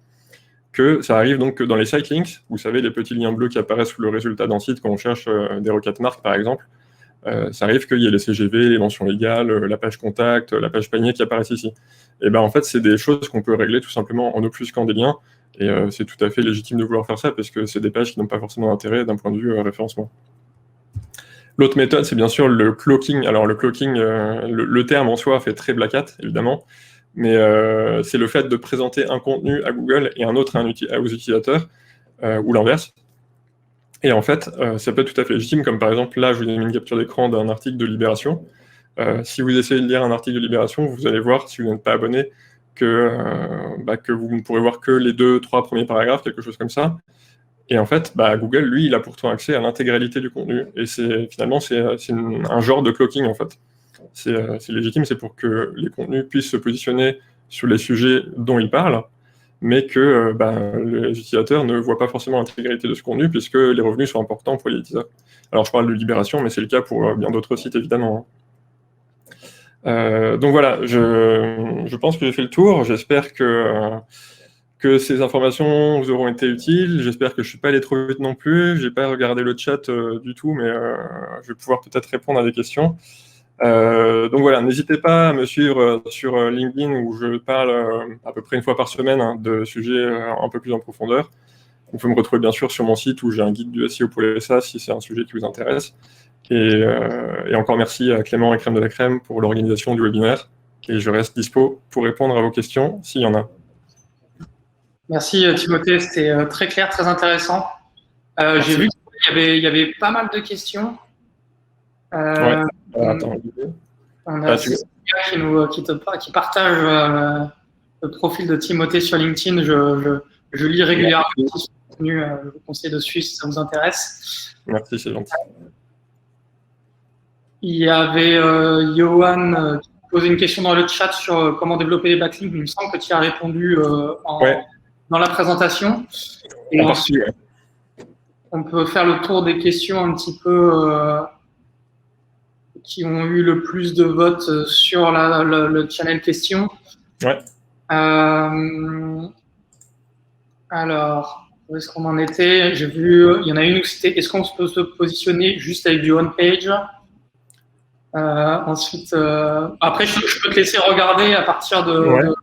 que ça arrive donc que dans les site links, vous savez, les petits liens bleus qui apparaissent sous le résultat d'un site quand on cherche des requêtes marques, par exemple, ça arrive qu'il y ait les CGV, les mentions légales, la page contact, la page panier qui apparaissent ici. Et ben en fait, c'est des choses qu'on peut régler tout simplement en obfusquant des liens, et c'est tout à fait légitime de vouloir faire ça, parce que c'est des pages qui n'ont pas forcément d'intérêt d'un point de vue référencement. L'autre méthode, c'est bien sûr le cloaking. Alors le cloaking, le terme en soi fait très black hat, évidemment, mais c'est le fait de présenter un contenu à Google et un autre aux utilisateurs, ou l'inverse. Et en fait, ça peut être tout à fait légitime, comme par exemple, là, je vous ai mis une capture d'écran d'un article de Libération. Si vous essayez de lire un article de Libération, vous allez voir, si vous n'êtes pas abonné, que vous ne pourrez voir que les 2-3 premiers paragraphes, quelque chose comme ça. Et en fait, Google, lui, il a pourtant accès à l'intégralité du contenu. Et finalement, c'est un genre de cloaking, en fait. C'est légitime, c'est pour que les contenus puissent se positionner sur les sujets dont ils parlent, mais que les utilisateurs ne voient pas forcément l'intégralité de ce contenu, puisque les revenus sont importants pour les utilisateurs. Alors, je parle de Libération, mais c'est le cas pour bien d'autres sites, évidemment. Donc voilà, je pense que j'ai fait le tour. J'espère que ces informations vous auront été utiles. J'espère que je ne suis pas allé trop vite non plus. Je n'ai pas regardé le chat du tout, mais je vais pouvoir peut-être répondre à des questions. Donc voilà, n'hésitez pas à me suivre sur LinkedIn, où je parle à peu près une fois par semaine de sujets un peu plus en profondeur. Vous pouvez me retrouver bien sûr sur mon site, où j'ai un guide du SEO pour les SA si c'est un sujet qui vous intéresse. Et encore merci à Clément et Crème de la Crème pour l'organisation du webinaire. Et je reste dispo pour répondre à vos questions s'il y en a. Merci Timothée, c'était très clair, très intéressant. J'ai vu qu'il y avait pas mal de questions. Ouais. Attends. On a Cécilia qui partage le profil de Timothée sur LinkedIn. Je lis régulièrement son contenu. Je vous conseille de suivre si ça vous intéresse. Merci, c'est gentil. Il y avait Johan qui posait une question dans le chat sur comment développer les backlinks. Il me semble que tu y as répondu dans la présentation. Et ensuite, on peut faire le tour des questions un petit peu qui ont eu le plus de votes sur le channel questions. Ouais. Alors, où est-ce qu'on en était? J'ai vu, il y en a une où c'était est-ce qu'on peut se positionner juste avec du on-page? Ensuite, après, je peux te laisser regarder à partir de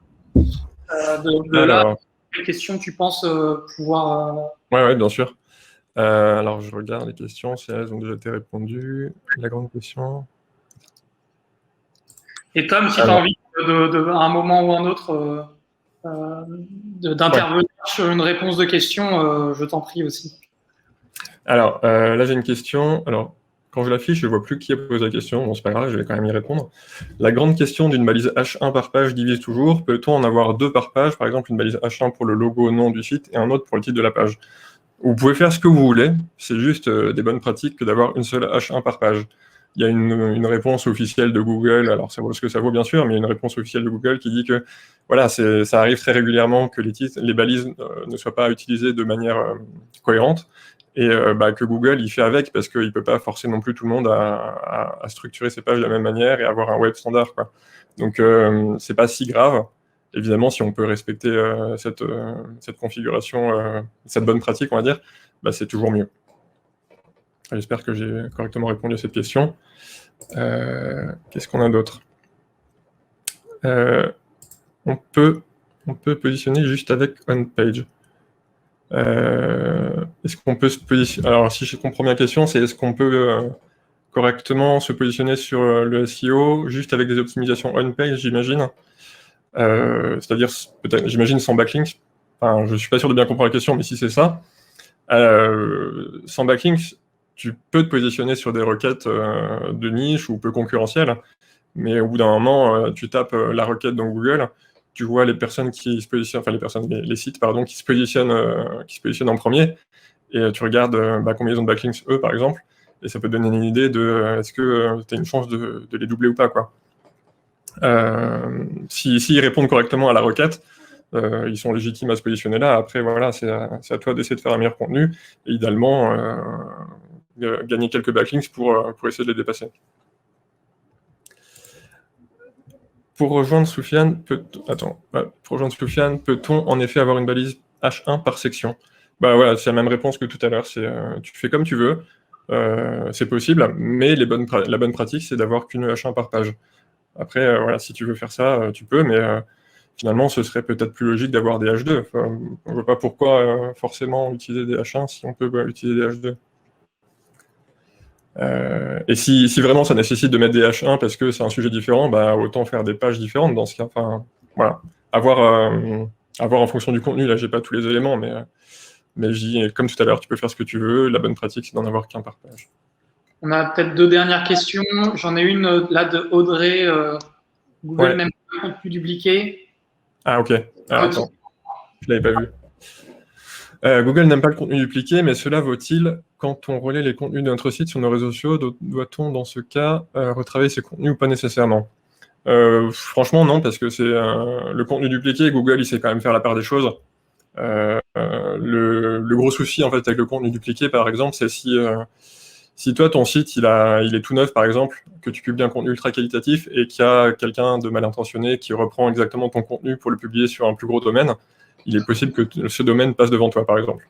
là. Quelles questions tu penses pouvoir… Ouais, bien sûr. Alors, je regarde les questions, si elles ont déjà été répondues. La grande question. Et Tom, si tu as envie à un moment ou un autre d'intervenir sur une réponse de question, je t'en prie aussi. Alors, là, j'ai une question. Alors, quand je l'affiche, je ne vois plus qui a posé la question. Bon, c'est pas grave, je vais quand même y répondre. La grande question d'une balise H1 par page divise toujours. Peut-on en avoir 2 par page? Par exemple, une balise H1 pour le logo, nom du site, et un autre pour le titre de la page. Vous pouvez faire ce que vous voulez. C'est juste des bonnes pratiques que d'avoir une seule H1 par page. Il y a une réponse officielle de Google, alors ça vaut ce que ça vaut bien sûr, mais il y a une réponse officielle de Google qui dit que voilà, ça arrive très régulièrement que les balises ne soient pas utilisées de manière cohérente, et que Google il fait avec, parce qu'il ne peut pas forcer non plus tout le monde à structurer ses pages de la même manière et avoir un web standard, quoi. Donc c'est pas si grave. Évidemment, si on peut respecter cette configuration, cette bonne pratique, on va dire, c'est toujours mieux. J'espère que j'ai correctement répondu à cette question. Qu'est-ce qu'on a d'autre? On peut positionner juste avec on-page. Est-ce qu'on peut se positionner? Alors, si je comprends bien la question, c'est est-ce qu'on peut correctement se positionner sur le SEO juste avec des optimisations on-page, j'imagine. C'est-à-dire, peut-être, j'imagine, sans backlinks. Enfin, je ne suis pas sûr de bien comprendre la question, mais si c'est ça, sans backlinks, tu peux te positionner sur des requêtes de niche ou peu concurrentielles, mais au bout d'un moment, tu tapes la requête dans Google, tu vois les personnes qui se positionnent, enfin les sites pardon, qui se positionnent en premier, et tu regardes combien ils ont de backlinks eux par exemple, et ça peut te donner une idée de est-ce que tu as une chance de les doubler ou pas, quoi. S'ils répondent correctement à la requête, ils sont légitimes à se positionner là. Après, voilà, c'est à toi d'essayer de faire un meilleur contenu et idéalement gagner quelques backlinks pour essayer de les dépasser. Pour rejoindre Soufiane, peut-on en effet avoir une balise H1 par section? Bah voilà, c'est la même réponse que tout à l'heure. Tu fais comme tu veux, c'est possible, mais la bonne pratique, c'est d'avoir qu'une H1 par page. Après, voilà, si tu veux faire ça, tu peux, mais finalement, ce serait peut-être plus logique d'avoir des H2. Enfin, on ne voit pas pourquoi forcément utiliser des H1 si on peut utiliser des H2. Et si vraiment ça nécessite de mettre des H1 parce que c'est un sujet différent, bah, autant faire des pages différentes dans ce cas. Enfin, voilà. Avoir en fonction du contenu, là, j'ai pas tous les éléments, mais je dis, comme tout à l'heure, tu peux faire ce que tu veux. La bonne pratique, c'est d'en avoir qu'un par page. On a peut-être 2 dernières questions. J'en ai une là de Audrey. Google n'aime pas le contenu dupliqué. Ah, ok. Ah, attends, je l'avais pas vu. Google n'aime pas le contenu dupliqué, mais cela vaut-il quand on relaie les contenus de notre site sur nos réseaux sociaux? Doit-on, dans ce cas, retravailler ces contenus ou pas nécessairement? Franchement, non, parce que c'est le contenu dupliqué. Google, il sait quand même faire la part des choses. Le gros souci, en fait, avec le contenu dupliqué, par exemple, c'est si toi, ton site, il est tout neuf, par exemple, que tu publies un contenu ultra qualitatif et qu'il y a quelqu'un de mal intentionné qui reprend exactement ton contenu pour le publier sur un plus gros domaine, il est possible que ce domaine passe devant toi, par exemple.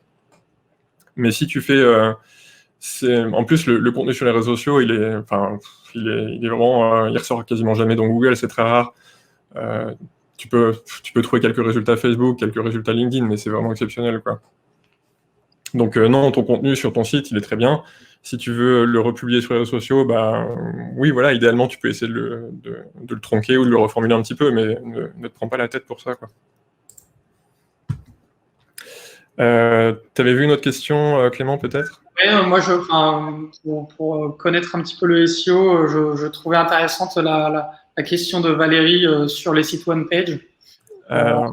Mais si tu fais... en plus, le contenu sur les réseaux sociaux, il est vraiment... il ressort quasiment jamais dans Google, c'est très rare. Tu peux trouver quelques résultats Facebook, quelques résultats LinkedIn, mais c'est vraiment exceptionnel, quoi. Donc non, ton contenu sur ton site, il est très bien. Si tu veux le republier sur les réseaux sociaux, oui, voilà, idéalement, tu peux essayer de le tronquer ou de le reformuler un petit peu, mais ne te prends pas la tête pour ça, quoi. Tu avais vu une autre question, Clément, peut-être? Oui, moi, pour connaître un petit peu le SEO, je trouvais intéressante la question de Valérie sur les sites one-page. Ouais.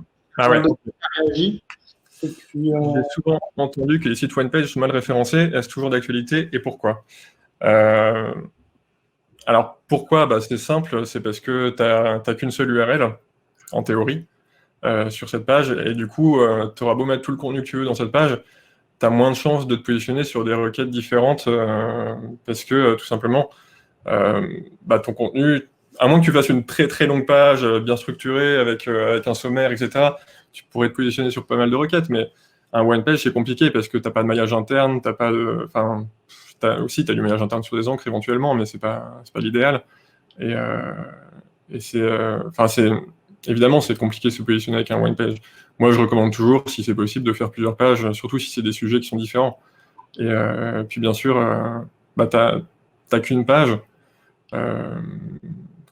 Et puis, j'ai souvent entendu que les sites one-page sont mal référencés. Est-ce toujours d'actualité et pourquoi? Alors, pourquoi? C'est simple, c'est parce que tu n'as qu'une seule URL, en théorie, sur cette page, et du coup, tu auras beau mettre tout le contenu que tu veux dans cette page, tu as moins de chances de te positionner sur des requêtes différentes, parce que, tout simplement, ton contenu, à moins que tu fasses une très très longue page, bien structurée, avec un sommaire, etc., tu pourrais te positionner sur pas mal de requêtes, mais un one-page, c'est compliqué parce que tu n'as pas de maillage interne, tu n'as pas de... Enfin, tu as du maillage interne sur des encres éventuellement, mais c'est pas l'idéal. Et évidemment, c'est compliqué de se positionner avec un one-page. Moi, je recommande toujours, si c'est possible, de faire plusieurs pages, surtout si c'est des sujets qui sont différents. Et puis, bien sûr, tu n'as qu'une page.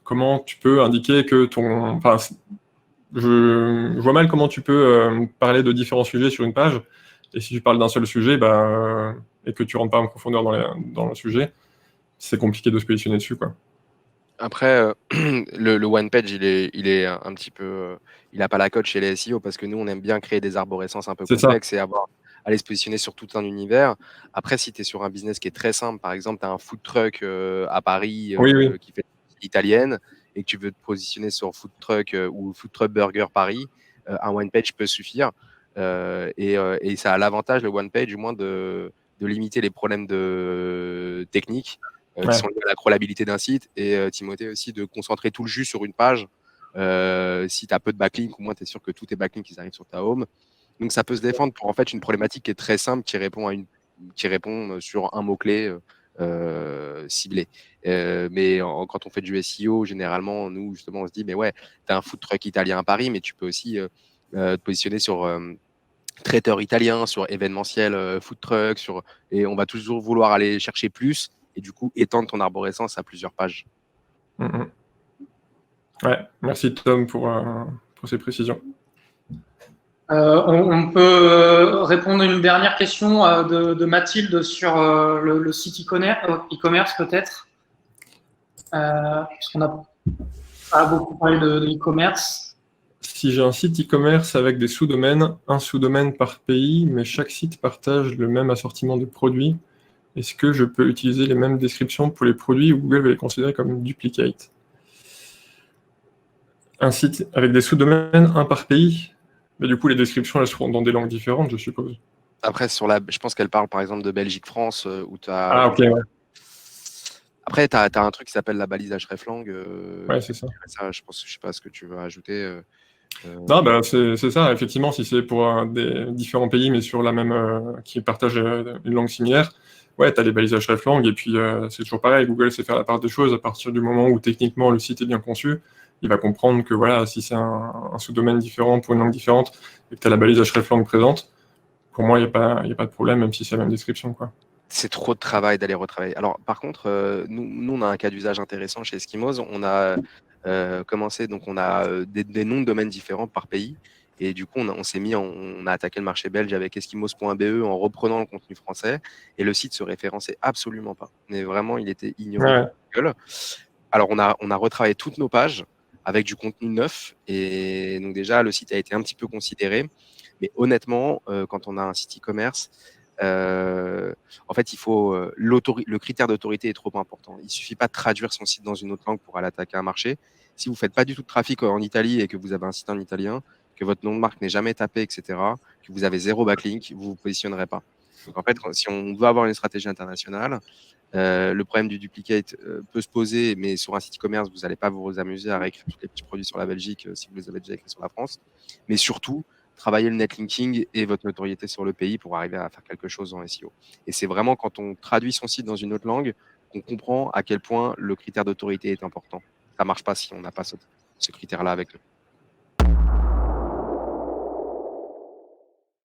Comment tu peux indiquer que ton... Enfin, je vois mal comment tu peux parler de différents sujets sur une page, et si tu parles d'un seul sujet, et que tu rentres pas en profondeur dans le sujet, c'est compliqué de se positionner dessus, quoi. Après, le one page, il est un petit peu, il n'a pas la cote chez les SEO parce que nous, on aime bien créer des arborescences un peu C'est ça. complexes et aller se positionner sur tout un univers. Après, si tu es sur un business qui est très simple, par exemple, tu as un food truck à Paris Oui. qui fait italienne et que tu veux te positionner sur food truck ou food truck burger Paris, un one page peut suffire. Et ça a l'avantage, le one page, du moins, de limiter les problèmes techniques qui sont liés à la crawlabilité d'un site, et Timothée aussi de concentrer tout le jus sur une page. Si tu as peu de backlinks, au moins tu es sûr que tous tes backlinks ils arrivent sur ta home. Donc ça peut se défendre pour en fait une problématique qui est très simple, qui répond sur un mot-clé ciblé. Mais quand on fait du SEO, généralement, nous justement on se dit mais ouais, tu as un food truck italien à Paris, mais tu peux aussi te positionner sur traiteur italien, sur événementiel food truck, et on va toujours vouloir aller chercher plus et du coup étendre ton arborescence à plusieurs pages. Ouais, merci Tom pour ces précisions. On peut répondre à une dernière question de Mathilde sur le site e-commerce peut-être, puisqu'on n'a pas beaucoup parlé de e-commerce. Si j'ai un site e-commerce avec des sous-domaines, un sous-domaine par pays, mais chaque site partage le même assortiment de produits, est-ce que je peux utiliser les mêmes descriptions pour les produits ou Google va les considérer comme duplicate? Un site avec des sous-domaines, un par pays, mais du coup les descriptions elles seront dans des langues différentes, je suppose. Après, je pense qu'elle parle par exemple de Belgique-France, où tu as. Ah, ok, ouais. Après, tu as un truc qui s'appelle la balise hreflang. Ouais, c'est ça. Je sais pas ce que tu veux ajouter. Non, bah, c'est ça, effectivement, si c'est pour des différents pays, mais sur la même, qui partagent une langue similaire, ouais, tu as les balises hreflang, et puis c'est toujours pareil, Google sait faire la part des choses à partir du moment où techniquement le site est bien conçu. Il va comprendre que voilà, si c'est un sous-domaine différent pour une langue différente et que tu as la balise hreflang présente, pour moi, il n'y a pas de problème, même si c'est la même description, quoi. C'est trop de travail d'aller retravailler. Alors, par contre, nous, on a un cas d'usage intéressant chez Eskimos. On a commencé, donc on a des noms de domaines différents par pays. Et du coup, on a attaqué le marché belge avec eskimos.be en reprenant le contenu français. Et le site se référençait absolument pas. Mais vraiment, il était ignoré Ouais. par Google. Alors, on a retravaillé toutes nos pages avec du contenu neuf. Et donc, déjà, le site a été un petit peu considéré. Mais honnêtement, quand on a un site e-commerce, en fait, le critère d'autorité est trop important. Il suffit pas de traduire son site dans une autre langue pour aller attaquer un marché. Si vous faites pas du tout de trafic en Italie et que vous avez un site en italien, que votre nom de marque n'est jamais tapé, etc., que vous avez 0 backlink, vous vous positionnerez pas. Donc en fait, si on veut avoir une stratégie internationale, le problème du duplicate peut se poser, mais sur un site e-commerce, vous n'allez pas vous amuser à réécrire tous les petits produits sur la Belgique si vous les avez déjà écrits sur la France. Mais surtout, travailler le netlinking et votre notoriété sur le pays pour arriver à faire quelque chose en SEO. Et c'est vraiment quand on traduit son site dans une autre langue qu'on comprend à quel point le critère d'autorité est important. Ça ne marche pas si on n'a pas ce critère-là avec eux.